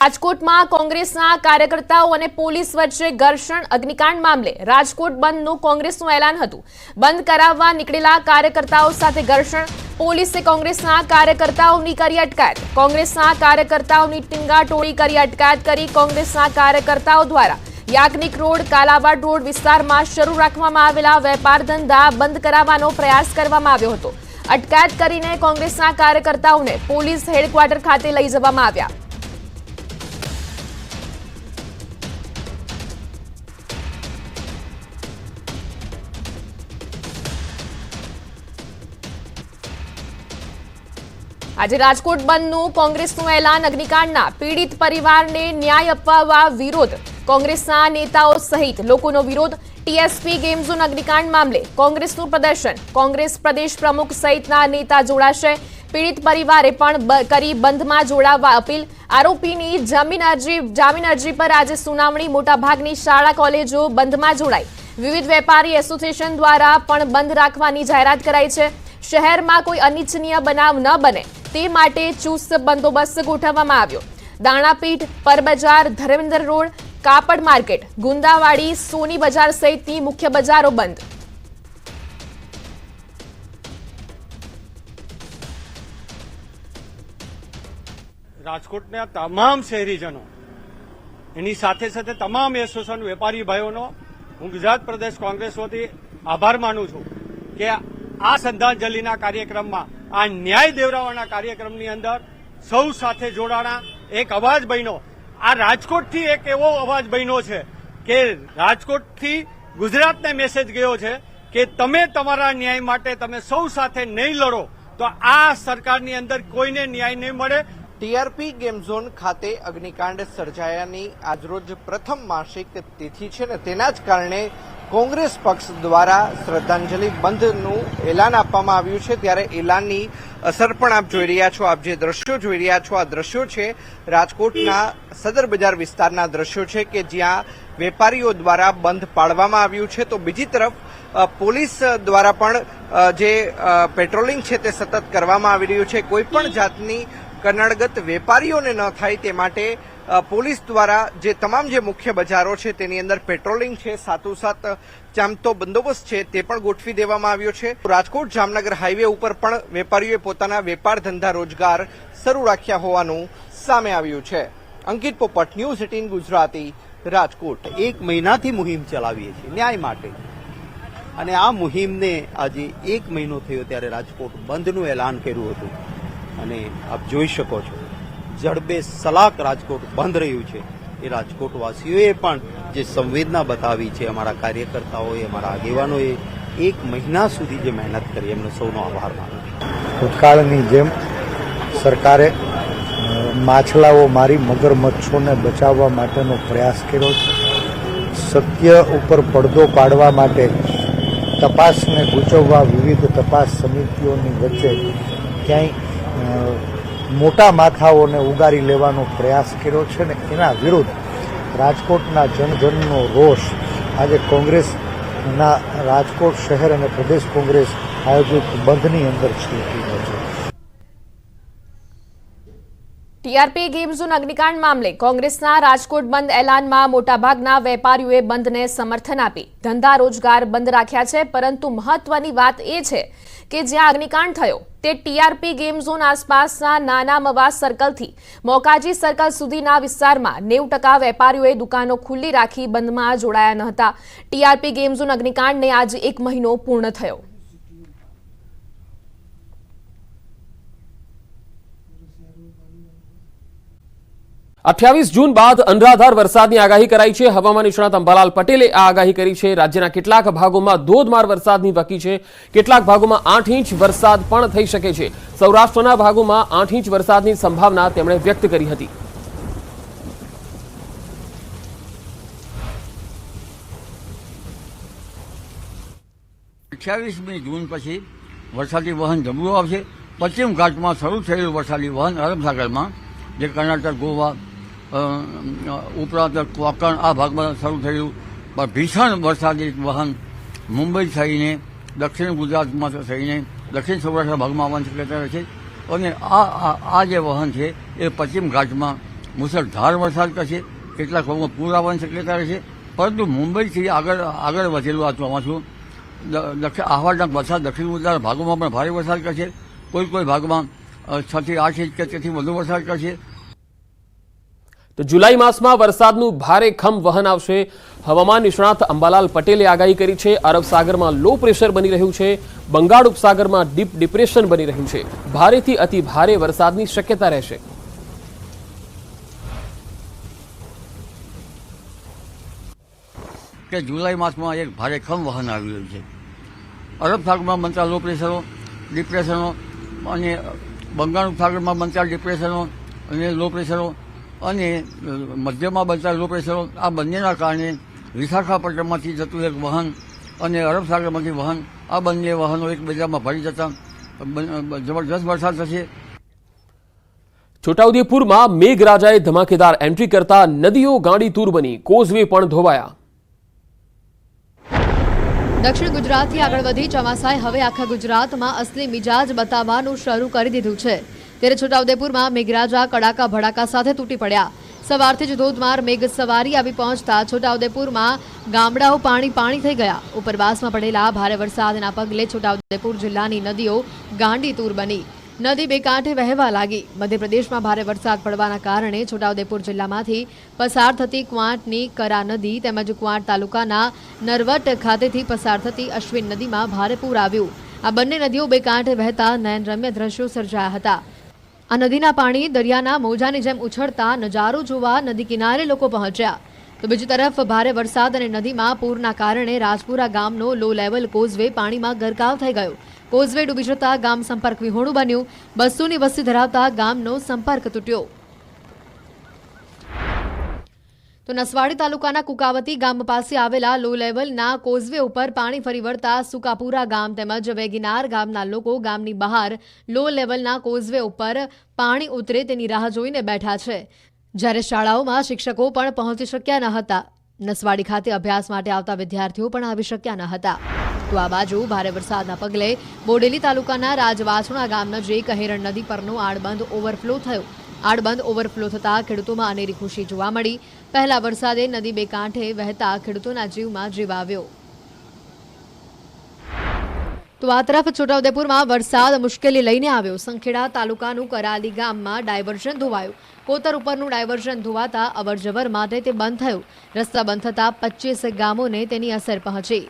રાજકોટમાં કોંગ્રેસના કાર્યકર્તાઓ અને પોલીસ વચ્ચે ઘર્ષણ અગ્નિકાંડ મામલે રાજકોટ બંધનું કોંગ્રેસનું એલાન હતું। બંધ કરાવવા નીકળેલા કાર્યકર્તાઓ સાથે ઘર્ષણ, પોલીસે કોંગ્રેસના કાર્યકર્તાઓની કરી અટકાયત। કોંગ્રેસના કાર્યકર્તાઓની ટીંગાટોળી કરી અટકાયત કરી। કોંગ્રેસના કાર્યકર્તાઓ દ્વારા યાજ્ઞિક રોડ, કાલાવાડ રોડ વિસ્તારમાં શરૂ રાખવામાં આવેલા વેપાર ધંધા બંધ કરાવવાનો પ્રયાસ કરવામાં આવ્યો હતો। અટકાયત કરીને કોંગ્રેસના કાર્યકર્તાઓને પોલીસ હેડક્વાર્ટર ખાતે લઈ જવામાં આવ્યા। આજે રાજકોટ બંધનું કોંગ્રેસનું એલાન, અગ્નિકાંડના પીડિત પરિવારને ન્યાય અપાવવા વિરોધ, કોંગ્રેસના નેતાઓ સહિત લોકોનો વિરોધ। ટીએસપી ગેમ ઝોન અગ્નિકાંડ મામલે કોંગ્રેસનું પ્રદર્શન, કોંગ્રેસ પ્રદેશ પ્રમુખ સહિતના નેતા જોડાશે। પીડિત પરિવારે પણ કરી બંધમાં જોડાવા અપીલ। આરોપીની જામીન અરજી પર આજે સુનાવણી। મોટાભાગની શાળા કોલેજો બંધમાં જોડાઈ। વિવિધ વેપારી એસોસિએશન દ્વારા પણ બંધ રાખવાની જાહેરાત કરાઈ છે। શહેરમાં કોઈ અનિચ્છનીય બનાવ ન બને તે માટે ચુસ્ત બંદોબસ્ત ગોઠવવામાં આવ્યો। દાણાપીઠ, પરબજાર, ધર્મેન્દ્ર રોડ, કાપડ માર્કેટ, ગુંદાવાડી, સોની બજાર સહિતની મુખ્ય બજારો બંધ। રાજકોટના તમામ શહેરીજનો, એની સાથે સાથે તમામ એસોસિએશન વેપારી ભાઈઓનો હું ગુજરાત પ્રદેશ કોંગ્રેસ વતી આભાર માનું છું કે આ શ્રદ્ધાંજલિના કાર્યક્રમમાં, આ ન્યાય દેવરાવાના કાર્યક્રમની અંદર સૌ સાથે જોડાણા, એક અવાજ બન્યો। આ રાજકોટથી એક એવો અવાજ બન્યો છે કે રાજકોટથી ગુજરાતને મેસેજ ગયો છે કે તમે તમારા ન્યાય માટે તમે સૌ સાથે નહીં લડો તો આ સરકારની અંદર કોઈને ન્યાય નહીં મળે। ટીઆરપી ગેમ ઝોન ખાતે અગ્નિકાંડ સર્જાયાની આજરોજ પ્રથમ માસિક તિથિ છે ને તેના જ કારણે કોંગ્રેસ પક્ષ દ્વારા શ્રદ્ધાંજલિ બંધનું એલાન આપવામાં આવ્યું છે। ત્યારે એલાનની અસર પણ આપ જોઈ રહ્યા છો। આપ જે દ્રશ્યો જોઈ રહ્યા છો, આ દ્રશ્યો છે રાજકોટના સદર બજાર વિસ્તારના દ્રશ્યો છે કે જ્યાં વેપારીઓ દ્વારા બંધ પાડવામાં આવ્યું છે, તો બીજી તરફ પોલીસ દ્વારા પણ જે પેટ્રોલિંગ છે તે સતત કરવામાં આવી રહ્યું છે। કોઈ પણ જાતની કનડગત વેપારીઓને ન થાય તે માટે પોલીસ દ્વારા જે તમામ જે મુખ્ય બજારો છે તેની અંદર પેટ્રોલિંગ છે, સાથોસાથ ચાંપતો બંદોબસ્ત છે તે પણ ગોઠવી દેવામાં આવ્યો છે। રાજકોટ જામનગર હાઈવે ઉપર પણ વેપારીઓએ પોતાના વેપાર ધંધા રોજગાર શરૂ રાખ્યા હોવાનું સામે આવ્યું છે। અંકિત પોપટ, ન્યૂઝ 18 ગુજરાતી, રાજકોટ। એક મહિનાથી મુહિમ ચલાવીએ છીએ ન્યાય માટે, અને આ મુહિમને આજે એક મહિનો થયો ત્યારે રાજકોટ બંધનું એલાન કર્યું હતું અને આપ જોઈ શકો છો જડબે સલાક રાજકોટ બંધ રહ્યું છે। એ રાજકોટવાસીઓએ પણ જે સંવેદના બતાવી છે, અમારા કાર્યકર્તાઓએ, અમારા આગેવાનોએ એક મહિના સુધી જે મહેનત કરી, એમનો સૌનો આભાર માનું છું। ભૂતકાળની જેમ સરકારે માછલાઓ મારી મગરમચ્છોને બચાવવા માટેનો પ્રયાસ કર્યો છે। સત્ય ઉપર પડદો પાડવા માટે તપાસને ગૂંચવવા વિવિધ તપાસ સમિતિઓની વચ્ચે ક્યાંય મોટા માથાઓને ઉગારી લેવાનો પ્રયાસ કર્યો છે ને એના વિરુદ્ધ રાજકોટના જનજનનો રોષ આજે કોંગ્રેસના રાજકોટ શહેર અને પ્રદેશ કોંગ્રેસ આયોજિત બંધની અંદર છલકી રહ્યો છે। ટીઆરપી ગેમ ઝોન અગ્નિકાંડ મામલે કોંગ્રેસના રાજકોટ બંધ એલાનમાં મોટાભાગના વેપારીઓએ બંધને સમર્થન આપી ધંધા રોજગાર બંધ રાખ્યા છે। પરંતુ મહત્વની વાત એ છે કે જ્યાં અગ્નિકાંડ થયો તે ટીઆરપી ગેમ ઝોન આસપાસના નાના મવા સર્કલથી મોકાજી સર્કલ સુધીના વિસ્તારમાં 90% વેપારીઓએ દુકાનો ખુલ્લી રાખી બંધમાં જોડાયા ન હતા। ટીઆરપી ગેમ ઝોન અગ્નિકાંડને આજે એક મહિનો પૂર્ણ થયો। अठावीस जून बाद अनराधार वरसादनी आगाही कराई है। हवामान निष्णात अंबालाल पटेले आ आगाही करी है। राज्यना કેટલાક ભાગોમાં ધોધમાર વરસાદની વકી છે। કેટલાક ભાગોમાં 8 ઇંચ વરસાદ પણ થઈ શકે છે। સૌરાષ્ટ્રના ભાગોમાં 8 ઇંચ વરસાદની સંભાવના તેમણે વ્યક્ત કરી હતી। 28મી જૂન પછી વરસાદી વહન જમવું આવશે। પશ્ચિમ ઘાટમાં શરૂ થયેલું વરસાદી વહન અરબસાગરમાં, જે કર્ણાટક, ગોવા ઉપરાંત કોંકણ આ ભાગમાં શરૂ થયું, પણ ભીષણ વરસાદી વહન મુંબઈ થઈને દક્ષિણ ગુજરાતમાં થઈને દક્ષિણ સૌરાષ્ટ્રના ભાગમાં આવવાની શક્યતા રહે છે। અને આ જે વહન છે એ પશ્ચિમ ઘાટમાં મુસળધાર વરસાદ કરશે, કેટલાક ભાગમાં પૂર આવવાની શક્યતા રહેશે. પરંતુ મુંબઈથી આગળ વધેલું આ ચોમાસું આહવાના વરસાદ દક્ષિણ ગુજરાતના ભાગોમાં પણ ભારે વરસાદ કરશે. કોઈ ભાગમાં 6 થી 8 ઇંચ કે તેથી વધુ વરસાદ કરશે. તો જુલાઈ માસમાં વરસાદનું ભારે ખમ વહન આવશે. હવામાન નિષ્ણાત અંબાલાલ પટેલે આગાહી કરી છે. અરબ સાગરમાં લો પ્રેશર બની રહ્યું છે. બંગાળ ઉપસાગરમાં ડીપ ડિપ્રેશન બની રહ્યું છે. ભારેથી અતિ ભારે વરસાદની શક્યતા રહેશે. કે જુલાઈ માસમાં એક ભારે ખમ વહન આવી રહ્યું છે. અરબ સાગરમાં બનતા લો પ્રેશરો, ડિપ્રેશનો અને બંગાળ ઉપસાગરમાં બનતા ડિપ્રેશનો અને લો પ્રેશરો અને મધ્યમાં બનતા લો પ્રેશરો, આ બંનેના કારણે વિશાખાપટ્ટનમમાંથી જતું એક વહન અને અરબ સાગરમાંથી વહન, આ બંને વહનો એકબીજામાં ભળી જતા જબરજસ્ત વરસાદ થશે. છોટાઉદેપુરમાં મેઘરાજાએ ધમાકેદાર એન્ટ્રી કરતા નદીઓ ગાંડી તૂર બની, કોઝવે પણ ધોવાયા. દક્ષિણ ગુજરાતથી આગળ વધી ચોમાસાએ હવે આખા ગુજરાતમાં અસલી મિજાજ બતાવવાનું શરૂ કરી દીધું છે. ત્યારે છોટાઉદેપુરમાં મેઘરાજા કડાકા ભડાકા સાથે તૂટી પડ્યા. સવારથી જ ધોધમાર મેઘ સવારી આવી પહોંચતા છોટાઉદેપુરમાં ગામડાઓ પાણી થઈ ગયા. ઉપરવાસમાં પડેલા ભારે વરસાદના પગલે છોટાઉદેપુર જિલ્લાની નદીઓ ગાંડી તૂર બની. નદી બે કાંઠે વહેવા લાગી. મધ્યપ્રદેશમાં ભારે વરસાદ પડવાના કારણે છોટાઉદેપુર જિલ્લામાંથી પસાર થતી ક્વાંટની કરા નદી તેમજ ક્વાંટ તાલુકાના નરવટ ખાતેથી પસાર થતી અશ્વિન નદીમાં ભારે પૂર આવ્યું. આ બંને નદીઓ બે કાંઠે વહેતા નયનરમ્ય દ્રશ્યો સર્જાયા હતા. આ નદીના પાણી દરિયાના મોજાની જેમ ઉછળતા નજારો જોવા નદી કિનારે લોકો પહોંચ્યા. તો બીજી તરફ ભારે વરસાદ અને નદીમાં પૂરના કારણે રાજપુરા ગામનો લો લેવલ કોઝવે પાણીમાં ગરકાવ થઈ ગયો. કોઝવે ડૂબી જતા ગામ સંપર્ક વિહોણું બન્યું. 200ની વસ્તી ધરાવતા ગામનો સંપર્ક તૂટ્યો. તો નસવાડી તાલુકાના કુકાવતી ગામ પાસે આવેલા લો લેવલના કોઝવે ઉપર પાણી ફરી વળતા સુકાપુરા ગામ તેમજ વેગીનાર ગામના લોકો ગામની બહાર લો લેવલના કોઝવે ઉપર પાણી ઉતરે તેની રાહ જોઈને બેઠા છે. જ્યારે શાળાઓમાં શિક્ષકો પણ પહોંચી શક્યા ન હતા. નસવાડી ખાતે અભ્યાસ માટે આવતા વિદ્યાર્થીઓ પણ આવી શક્યા ન હતા. તો આ બાજુ ભારે વરસાદના પગલે બોડેલી તાલુકાના રાજવાછણા ગામ નજીક હેરણ નદી પરનો આડબંધ ઓવરફ્લો થયો. આડબંધ ઓવરફ્લો થતાં ખેડૂતોમાં અનેરી ખુશી જોવા મળી. પહેલા વરસાદે નદી બે કાંઠે વહેતા ખેડૂતોના જીવમાં જીવ આવ્યો. તો આ તરફ છોટાઉદેપુરમાં વરસાદ મુશ્કેલી લઈને આવ્યો. સંખેડા તાલુકાનું કરાલી ગામમાં ડાયવર્ઝન ધોવાયું. કોતર ઉપરનું ડાયવર્ઝન ધોવાતા અવરજવર માટે તે બંધ થયું. રસ્તા બંધ થતાં 25 ગામોને તેની અસર પહોંચી.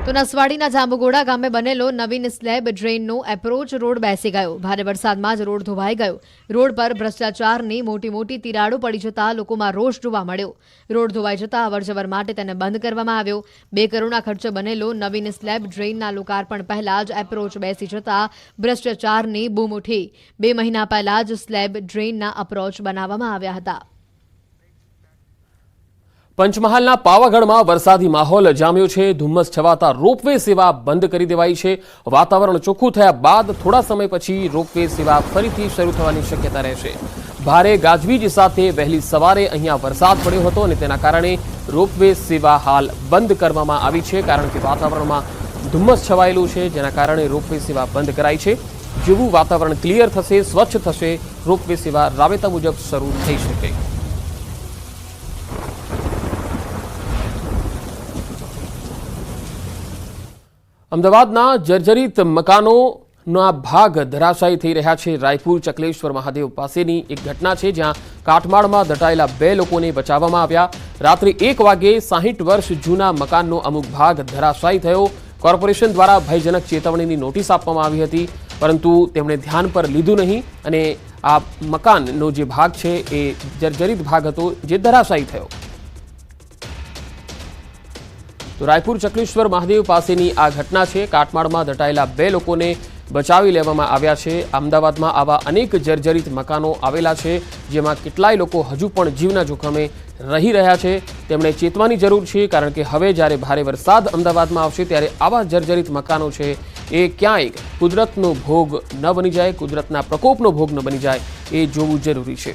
તો નસવાડીના જાંબુગોડા ગામે બનેલો નવીન સ્લેબ ડ્રેનનો એપ્રોચ રોડ બેસી ગયો. ભારે વરસાદમાં જ રોડ ધોવાઈ ગયો. રોડ પર ભ્રષ્ટાચારની મોટી તિરાડો પડી જતા લોકોમાં રોષ જોવા મળ્યો. રોડ ધોવાઈ જતા અવરજવર માટે તેને બંધ કરવામાં આવ્યો. 2 કરોડના ખર્ચે બનેલો નવીન સ્લેબ ડ્રેનના લોકાર્પણ પહેલા જ એપ્રોચ બેસી જતા ભ્રષ્ટાચારની બૂમ ઉઠી. 2 મહિના પહેલા જ સ્લેબ ડ્રેનના અપ્રોચ બનાવવામાં આવ્યા હતા. પંચમહાલના પાવાગઢમાં વરસાદી માહોલ જામ્યો છે. ધુમ્મસ છવાતા રોપવે સેવા બંધ કરી દેવાઈ છે. વાતાવરણ ચોખ્ખું થયા બાદ થોડા સમય પછી રોપવે સેવા ફરીથી શરૂ થવાની શક્યતા રહેશે. ભારે ગાજવીજ સાથે વહેલી સવારે અહીંયા વરસાદ પડ્યો હતો અને તેના કારણે રોપવે સેવા હાલ બંધ કરવામાં આવી છે. કારણ કે વાતાવરણમાં ધુમ્મસ છવાયેલું છે, જેના કારણે રોપવે સેવા બંધ કરાઈ છે. જેવું વાતાવરણ ક્લિયર થશે, સ્વચ્છ થશે, રોપવે સેવા રાબેતા મુજબ શરૂ થઈ શકે. અમદાવાદના જર્જરિત મકાનોના ભાગ ધરાશાયી થઈ રહ્યા છે. રાયપુર ચકલેશ્વર મહાદેવ પાસેની એક ઘટના છે, જ્યાં કાટમાળમાં દટાયેલા 2 લોકોને બચાવવામાં આવ્યા. રાત્રે 1 વાગે 60 વર્ષ જૂના મકાનનો અમુક ભાગ ધરાશાયી થયો. કોર્પોરેશન દ્વારા ભયજનક ચેતવણીની નોટિસ આપવામાં આવી હતી, પરંતુ તેમણે ધ્યાન પર લીધું નહીં અને આ મકાનનો જે ભાગ છે એ જર્જરિત ભાગ હતો, જે ધરાશાયી થયો. તો રાયપુર ચકલેશ્વર મહાદેવ પાસેની આ ઘટના છે. કાટમાળમાં દટાયેલા 2 લોકોને બચાવી લેવામાં આવ્યા છે. અમદાવાદમાં આવા અનેક જર્જરિત મકાનો આવેલા છે, જેમાં કેટલાય લોકો હજુ પણ જીવના જોખમે રહી રહ્યા છે. તેમણે ચેતવાની જરૂર છે, કારણ કે હવે જ્યારે ભારે વરસાદ અમદાવાદમાં આવશે ત્યારે આવા જર્જરિત મકાનો છે એ ક્યાંય કુદરતનો ભોગ ન બની જાય, કુદરતના પ્રકોપનો ભોગ ન બની જાય, એ જોવું જરૂરી છે.